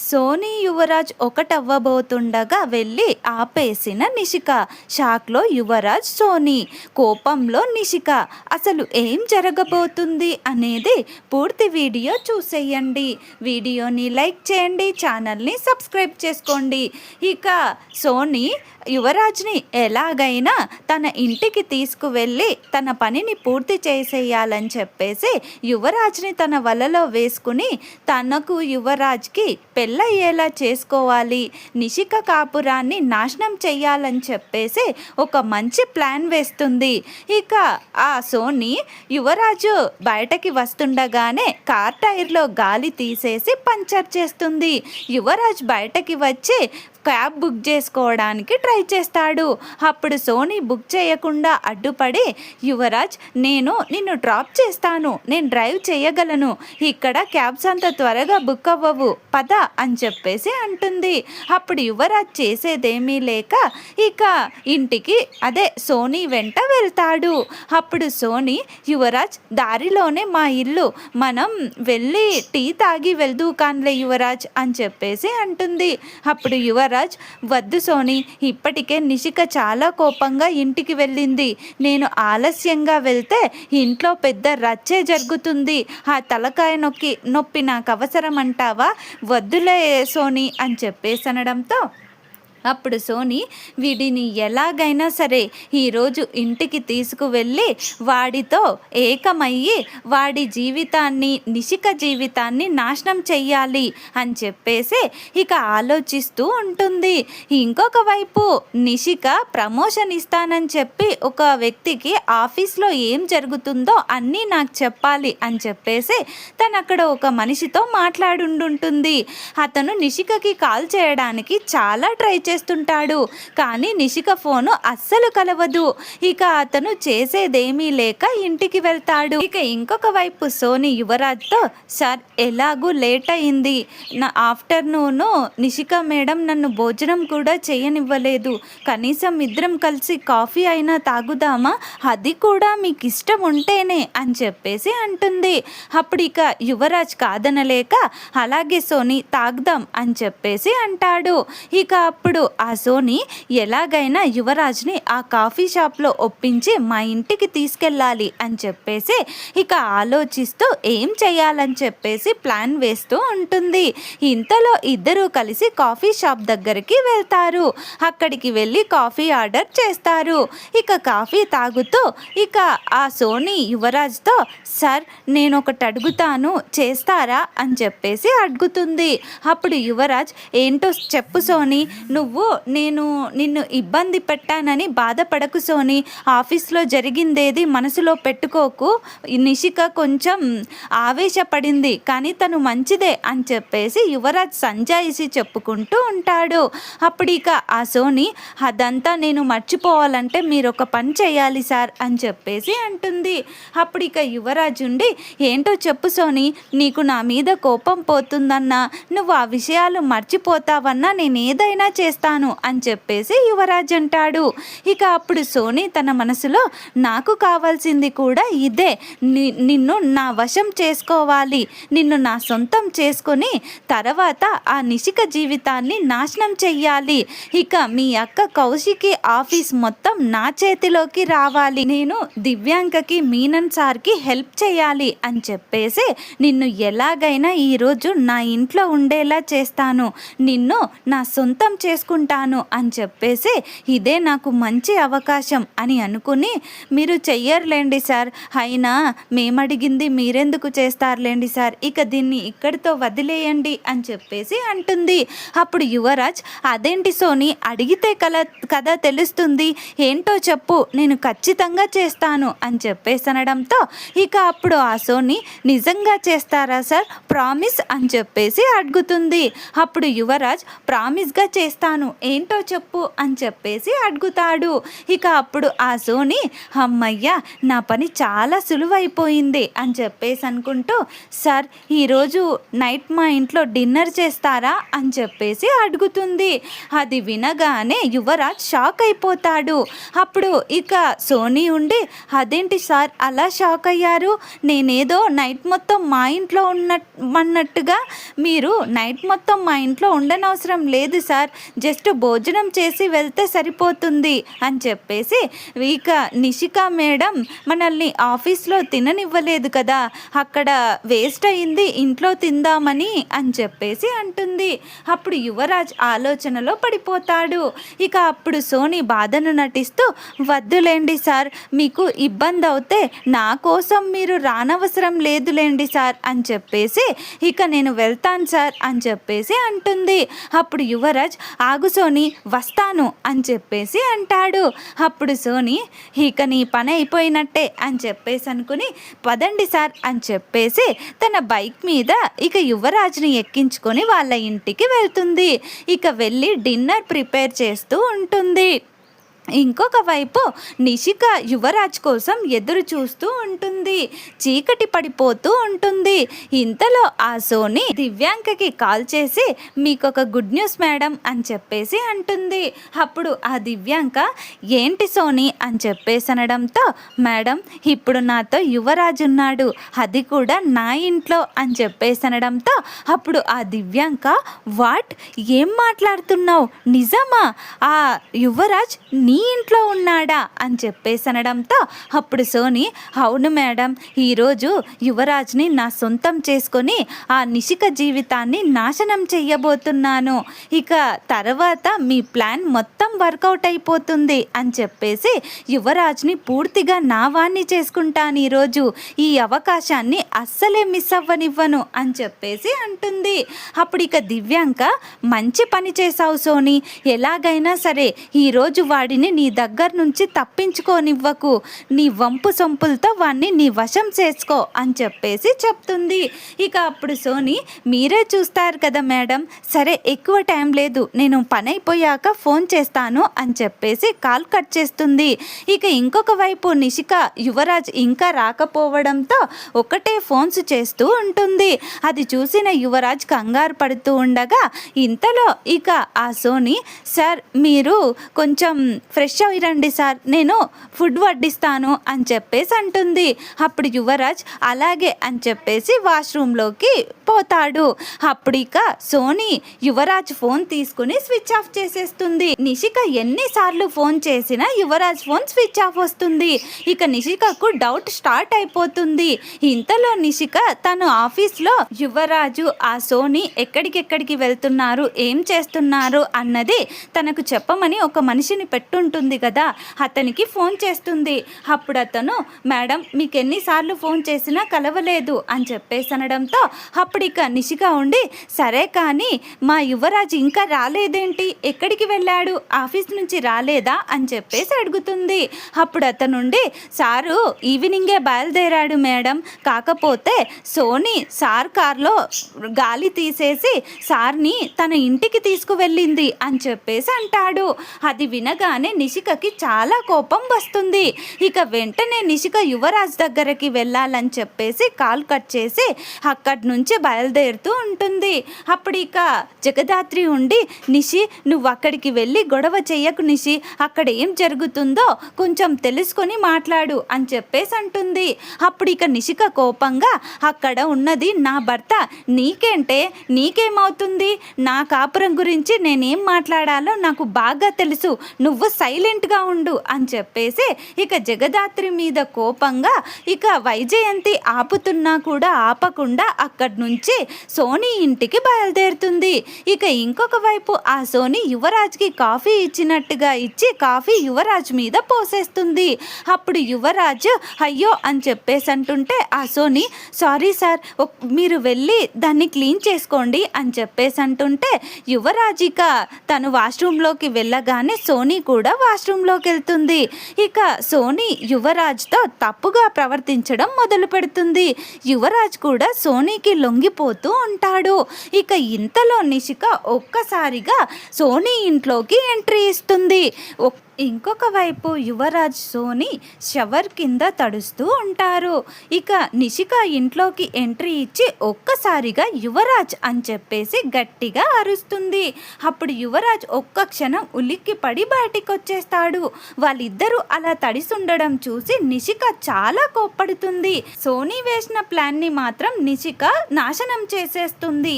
Sony Yuvraj ఒకటవ్వబోతుండగా వెళ్ళి ఆపేసిన నిషిక. షాక్లో యువరాజ్, సోనీ, కోపంలో నిషిక. అసలు ఏం జరగబోతుంది అనేది పూర్తి వీడియో చూసేయండి. వీడియోని లైక్ చేయండి, ఛానల్ని సబ్స్క్రైబ్ చేసుకోండి. ఇక సోనీ యువరాజ్ని ఎలాగైనా తన ఇంటికి తీసుకువెళ్ళి తన పనిని పూర్తి చేసేయాలని చెప్పేసి యువరాజ్ని తన వలలో వేసుకుని తనకు యువరాజ్కి పెళ్ళయ్యేలా చేసుకోవాలి, నిషిక కాపురాన్ని నాశనం చెయ్యాలని చెప్పేసి ఒక మంచి ప్లాన్ వేస్తుంది. ఇక ఆ సోనీ యువరాజు బయటకి వస్తుండగానే కార్ టైర్లో గాలి తీసేసి పంచర్ చేస్తుంది. యువరాజ్ బయటకి వచ్చి క్యాబ్ బుక్ చేసుకోవడానికి ట్రై చేస్తాడు. అప్పుడు సోనీ బుక్ చేయకుండా అడ్డుపడి, యువరాజ్ నేను నిన్ను డ్రాప్ చేస్తాను, నేను డ్రైవ్ చేయగలను, ఇక్కడ క్యాబ్స్ అంత త్వరగా బుక్ అవ్వవు, పద అని చెప్పేసి అంటుంది. అప్పుడు యువరాజ్ చేసేదేమీ లేక ఇక ఇంటికి అదే సోనీ వెంట వెళ్తాడు. అప్పుడు సోనీ, యువరాజ్ దారిలోనే మా ఇల్లు, మనం వెళ్ళి టీ తాగి వెళ్దూ కాన్లే యువరాజ్ అని చెప్పేసి అంటుంది. అప్పుడు యువరాజ్, వద్దు సోనీ, ఇప్పటికే నిషిక చాలా కోపంగా ఇంటికి వెళ్ళింది, నేను ఆలస్యంగా వెళ్తే ఇంట్లో పెద్ద రచ్చే జరుగుతుంది, ఆ తలకాయ నొప్పి నాకు అవసరం అంటావా, వద్దులే సోనీ అని చెప్పేసి అనడంతో అప్పుడు సోనీ వీడిని ఎలాగైనా సరే ఈరోజు ఇంటికి తీసుకువెళ్ళి వాడితో ఏకమయ్యి వాడి జీవితాన్ని, నిషిక జీవితాన్ని నాశనం చెయ్యాలి అని చెప్పేసి ఇక ఆలోచిస్తూ ఉంటుంది. ఇంకొక వైపు నిషిక ప్రమోషన్ ఇస్తానని చెప్పి ఒక వ్యక్తికి ఆఫీస్లో ఏం జరుగుతుందో అన్నీ నాకు చెప్పాలి అని చెప్పేసి తను అక్కడ ఒక మనిషితో మాట్లాడుంటుంది. అతను నిషికకి కాల్ చేయడానికి చాలా ట్రై చేస్తుంటాడు, కానీ నిషిక ఫోను అస్సలు కలవదు. ఇక అతను చేసేదేమీ లేక ఇంటికి వెళ్తాడు. ఇక ఇంకొక వైపు సోనీ యువరాజ్తో, సార్ ఎలాగూ లేట్ అయింది, నా ఆఫ్టర్నూను నిషిక మేడం నన్ను భోజనం కూడా చేయనివ్వలేదు, కనీసం ఇద్దరం కలిసి కాఫీ అయినా తాగుదామా, అది కూడా మీకు ఇష్టం ఉంటేనే అని చెప్పేసి అంటుంది. అప్పుడు ఇక యువరాజ్ కాదనలేక, అలాగే సోనీ తాగుదాం అని చెప్పేసి అంటాడు. ఇక అప్పుడు ఆ సోనీ ఎలాగైనా యువరాజ్ని ఆ కాఫీ షాప్లో ఒప్పించి మా ఇంటికి తీసుకెళ్ళాలి అని చెప్పేసి ఇక ఆలోచిస్తూ ఏం చేయాలని చెప్పేసి ప్లాన్ వేస్తూ ఉంటుంది. ఇంతలో ఇద్దరూ కలిసి కాఫీ షాప్ దగ్గరికి వెళ్తారు. అక్కడికి వెళ్ళి కాఫీ ఆర్డర్ చేస్తారు. ఇక కాఫీ తాగుతూ ఇక ఆ సోనీ యువరాజ్తో, సార్ నేను ఒకటి అడుగుతాను చేస్తారా అని చెప్పేసి అడుగుతుంది. అప్పుడు యువరాజ్, ఏంటో చెప్పు సోనీ, నేను నిన్ను ఇబ్బంది పెట్టానని బాధపడకు సోనీ, ఆఫీస్లో జరిగిందేది మనసులో పెట్టుకోకు, నిషిక కొంచెం ఆవేశపడింది కానీ తను మంచిదే అని చెప్పేసి యువరాజ్ సంజాయిషి చెప్పుకుంటూ ఉంటాడు. అప్పుడు ఇక ఆ సోనీ, అదంతా నేను మర్చిపోవాలంటే మీరు ఒక పని చేయాలి సార్ అని చెప్పేసి అంటుంది. అప్పుడు ఇక యువరాజ్ ఉండి, ఏంటో చెప్పు సోనీ, నీకు నా మీద కోపం పోతుందన్నా, నువ్వు ఆ విషయాలు మర్చిపోతావన్నా నేను ఏదైనా చేస్తాను అని చెప్పేసి యువరాజ్ అంటాడు. ఇక అప్పుడు సోనీ తన మనసులో, నాకు కావాల్సింది కూడా ఇదే, నిన్ను నా వశం చేసుకోవాలి, నిన్ను నా సొంతం చేసుకొని తర్వాత ఆ నిషిక జీవితాన్ని నాశనం చెయ్యాలి, ఇక మీ అక్క కౌశికి ఆఫీస్ మొత్తం నా చేతిలోకి రావాలి, నేను దివ్యాంకకి మీనన్ సార్కి హెల్ప్ చేయాలి అని చెప్పేసి నిన్ను ఎలాగైనా ఈరోజు నా ఇంట్లో ఉండేలా చేస్తాను, నిన్ను నా సొంతం చేసుకుంటాను అని చెప్పేసి ఇదే నాకు మంచి అవకాశం అని అనుకుని, మీరు చెయ్యర్లేండి సార్, అయినా మేమడిగింది మీరెందుకు చేస్తారులేండి సార్, ఇక దీన్ని ఇక్కడితో వదిలేయండి అని చెప్పేసి అంటుంది. అప్పుడు యువరాజ్, అదేంటి సోనీ, అడిగితే కదా తెలుస్తుంది, ఏంటో చెప్పు, నేను ఖచ్చితంగా చేస్తాను అని చెప్పేసి అనడంతో ఇక అప్పుడు ఆ సోనీ, నిజంగా చేస్తారా సార్, ప్రామిస్ అని చెప్పేసి అడుగుతుంది. అప్పుడు యువరాజ్, ప్రామిస్గా చేస్తాను చేస్తాను, ఏంటో చెప్పు అని చెప్పేసి అడుగుతాడు. ఇక అప్పుడు ఆ సోని హమ్మయ్య నా పని చాలా సులువైపోయింది అని చెప్పేసి అనుకుంటూ సార్ ఈరోజు నైట్ మా ఇంట్లో డిన్నర్ చేస్తారా అని చెప్పేసి అడుగుతుంది. అది వినగానే యువరాజ్ షాక్ అయిపోతాడు. అప్పుడు ఇక సోనీ ఉండి అదేంటి సార్ అలా షాక్ అయ్యారు, నేనేదో నైట్ మొత్తం మా ఇంట్లో ఉన్నట్టుగా, మీరు నైట్ మొత్తం మా ఇంట్లో ఉండనవసరం లేదు సార్, జస్ట్ భోజనం చేసి వెళ్తే సరిపోతుంది అని చెప్పేసి ఇక నిషిక మేడం మనల్ని ఆఫీస్లో తిననివ్వలేదు కదా, అక్కడ వేస్ట్ అయింది ఇంట్లో తిందామని అని చెప్పేసి అంటుంది. అప్పుడు యువరాజ్ ఆలోచనలో పడిపోతాడు. ఇక అప్పుడు సోని బాధను నటిస్తూ వద్దులేండి సార్, మీకు ఇబ్బంది అవుతే నా కోసం మీరు రానవసరం లేదులేండి సార్ అని చెప్పేసి ఇక నేను వెళ్తాను సార్ అని చెప్పేసి అంటుంది. అప్పుడు యువరాజ్ ఆగు సోని వస్తాను అని చెప్పేసి అంటాడు. అప్పుడు సోని ఇక నీ పని అయిపోయినట్టే అని చెప్పేసి అనుకుని పదండి సార్ అని చెప్పేసి తన బైక్ మీద ఇక యువరాజ్ని ఎక్కించుకొని వాళ్ళ ఇంటికి వెళ్తుంది. ఇక వెళ్ళి డిన్నర్ ప్రిపేర్ చేస్తూ ఉంటుంది. ఇంకొక వైపు నిషిక యువరాజ్ కోసం ఎదురు చూస్తూ ఉంటుంది. చీకటి పడిపోతూ ఉంటుంది. ఇంతలో ఆ సోని దివ్యాంకకి కాల్ చేసి మీకొక గుడ్ న్యూస్ మేడం అని చెప్పేసి అంటుంది. అప్పుడు ఆ దివ్యాంక ఏంటి సోని అని చెప్పేసి అనడంతో మేడం ఇప్పుడు నాతో యువరాజ్ ఉన్నాడు, అది కూడా నా ఇంట్లో అని చెప్పేసి అనడంతో అప్పుడు ఆ దివ్యాంక వాట్, ఏం మాట్లాడుతున్నావు, నిజమా, ఆ యువరాజ్ నీ ఇంట్లో ఉన్నాడా అని చెప్పేసి అనడంతో అప్పుడు సోని అవును మేడం, ఈరోజు యువరాజ్ని నా సొంతం చేసుకొని ఆ నిషిక జీవితాన్ని నాశనం చెయ్యబోతున్నాను, ఇక తర్వాత మీ ప్లాన్ మొత్తం వర్కౌట్ అయిపోతుంది అని చెప్పేసి యువరాజ్ని పూర్తిగా నా వాణ్ణి చేసుకుంటాను, ఈరోజు ఈ అవకాశాన్ని అస్సలే మిస్ అవ్వనివ్వను అని చెప్పేసి అంటుంది. అప్పుడు ఇక దివ్యాంక మంచి పని చేసావు సోని, ఎలాగైనా సరే ఈరోజు వాడిని నీ దగ్గర నుంచి తప్పించుకోనివ్వకు, నీ వంపు సొంపులతో వాడిని నీ వశం చేసుకో అని చెప్పేసి చెప్తుంది. ఇక అప్పుడు సోని మీరే చూస్తారు కదా మేడం, సరే ఎక్కువ టైం లేదు, నేను పని అయిపోయాక ఫోన్ చేస్తాను అని చెప్పేసి కాల్ కట్ చేస్తుంది. ఇక ఇంకొక వైపు నిషిక యువరాజ్ ఇంకా రాకపోవడంతో ఒకటే ఫోన్స్ చేస్తూ ఉంటుంది. అది చూసిన యువరాజ్ కంగారు పడుతూ ఉండగా ఇంతలో ఇక ఆ సోని సార్ మీరు కొంచెం ఫ్రెష్ అయ్యిరండి సార్, నేను ఫుడ్ వడ్డిస్తాను అని చెప్పేసి అంటుంది. అప్పుడు యువరాజ్ అలాగే అని చెప్పేసి వాష్రూమ్లోకి పోతాడు. అప్పుడు ఇక సోని యువరాజ్ ఫోన్ తీసుకుని స్విచ్ ఆఫ్ చేసేస్తుంది. నిషిక ఎన్నిసార్లు ఫోన్ చేసినా యువరాజ్ ఫోన్ స్విచ్ ఆఫ్ వస్తుంది. ఇక నిషికకు డౌట్ స్టార్ట్ అయిపోతుంది. ఇంతలో నిషిక తను ఆఫీస్లో యువరాజు ఆ సోని ఎక్కడికెక్కడికి వెళ్తున్నారు, ఏం చేస్తున్నారు అన్నది తనకు చెప్పమని ఒక మనిషిని పెట్టుంటుంది కదా, అతనికి ఫోన్ చేస్తుంది. అప్పుడు అతను మేడం మీకు ఎన్నిసార్లు ఫోన్ చేసినా కలవలేదు అని చెప్పేసి అనడంతో అప్పుడు ఇక నిషిక ఉండి సరే కానీ మా యువరాజు ఇంకా రాలేదేంటి, ఎక్కడికి వెళ్ళాడు, ఆఫీస్ నుంచి రాలేదా అని చెప్పేసి అడుగుతుంది. అప్పుడు అతనుండి సారు ఈవినింగే బయలుదేరాడు మేడం, కాకపోతే సోని సార్ కార్లో గాలి తీసేసి సార్ని తన ఇంటికి తీసుకువెళ్ళింది అని చెప్పేసి అంటాడు. అది వినగానే నిషికకి చాలా కోపం వస్తుంది. ఇక వెంటనే నిషిక యువరాజ్ దగ్గరికి వెళ్ళాలని చెప్పేసి కాల్ కట్ చేసి అక్కడి నుంచి బయలుదేరుతూ ఉంటుంది. అప్పుడు ఇక జగదాత్రి ఉండి నిషి నువ్వు అక్కడికి వెళ్ళి గొడవ చెయ్యకు నిషి, అక్కడ ఏం జరుగుతుందో కొంచెం తెలుసుకొని మాట్లాడు అని చెప్పేసి అంటుంది. అప్పుడు ఇక నిషిక కోపంగా అక్కడ ఉన్నది నా భర్త, నీకేంటే, నీకేమవుతుంది, నా కాపురం గురించి నేనేం మాట్లాడాలో నాకు బాగా తెలుసు, నువ్వు సైలెంట్గా ఉండు అని చెప్పేసి ఇక జగదాత్రి మీద కోపంగా ఇక వైజయంతి ఆపుతున్నా కూడా ఆపకుండా అక్కడి నుంచి సోని ఇంటికి బయలుదేరుతుంది. ఇక ఇంకొక వైపు ఆ సోని యువరాజ్కి కాఫీ ఇచ్చినట్టుగా ఇచ్చి కాఫీ యువరాజ్ మీద పోసేస్తుంది. అప్పుడు యువరాజ్ అయ్యో అని చెప్పేసి అంటుంటే ఆ సోని సారీ సార్ మీరు వెళ్ళి దాన్ని క్లీన్ చేసుకోండి అని చెప్పేసి అంటుంటే యువరాజ్ ఇక తను వాష్రూమ్లోకి వెళ్ళగానే సోని కూడా కూడా వాష్రూమ్లోకి వెళ్తుంది. ఇక సోనీ యువరాజ్తో తప్పుగా ప్రవర్తించడం మొదలు పెడుతుంది. యువరాజ్ కూడా సోనీకి లొంగిపోతూ ఉంటాడు. ఇక ఇంతలో నిషిక ఒక్కసారిగా సోనీ ఇంట్లోకి ఎంట్రీ ఇస్తుంది. ఇంకొక వైపు యువరాజ్ సోనీ షవర్ కింద తడుస్తూ ఉంటారు. ఇక నిషిక ఇంట్లోకి ఎంట్రీ ఇచ్చి ఒక్కసారిగా యువరాజ్ అని చెప్పేసి గట్టిగా అరుస్తుంది. అప్పుడు యువరాజ్ ఒక్క క్షణం ఉలిక్కి పడి బయటికి వచ్చేస్తాడు. వాళ్ళిద్దరూ అలా తడిసుండడం చూసి నిషిక చాలా కోప్పడుతుంది. సోనీ వేసిన ప్లాన్ని మాత్రం నిషిక నాశనం చేసేస్తుంది.